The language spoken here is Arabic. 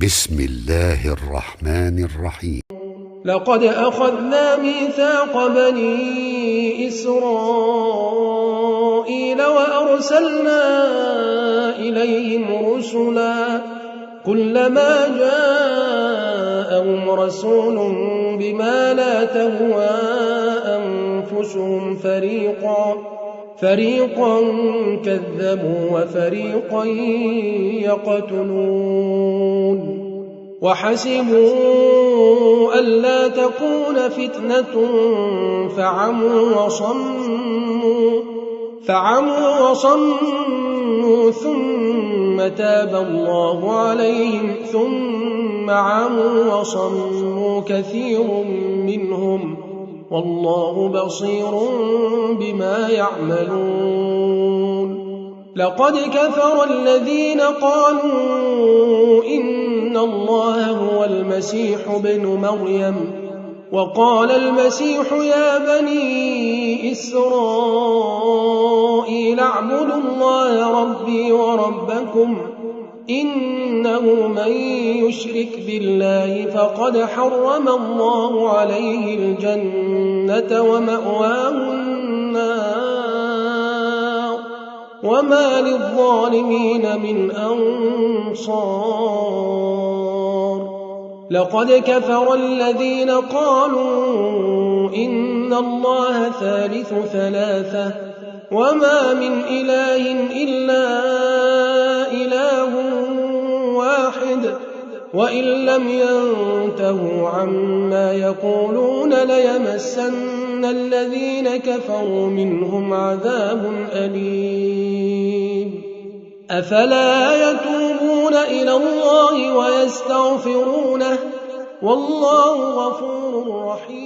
بسم الله الرحمن الرحيم. لقد أخذنا ميثاق بني إسرائيل وأرسلنا إليهم رسلا كلما جاءهم رسول بما لا تهوى أنفسهم فريقا كذبوا وفريقا يقتلون وحسبوا ألا تكون فتنة فعموا وصموا ثم تاب الله عليهم ثم عموا وصموا كثير منهم والله بصير بما يعملون. لقد كفر الذين قالوا إن الله هو المسيح ابن مريم وقال المسيح يا بني إسرائيل اعبدوا الله ربي وربكم إنه من يشرك بالله فقد حرم الله عليه الجنة ومأواه النار وما للظالمين من أنصار. لقد كفر الذين قالوا إن الله ثالث ثلاثة وما من إله إلا إله واحد وإن لم ينتهوا عما يقولون ليمسن الذين كفروا منهم عذاب أليم. أفلا يتوبون إلى الله ويستغفرونه والله غفور رحيم.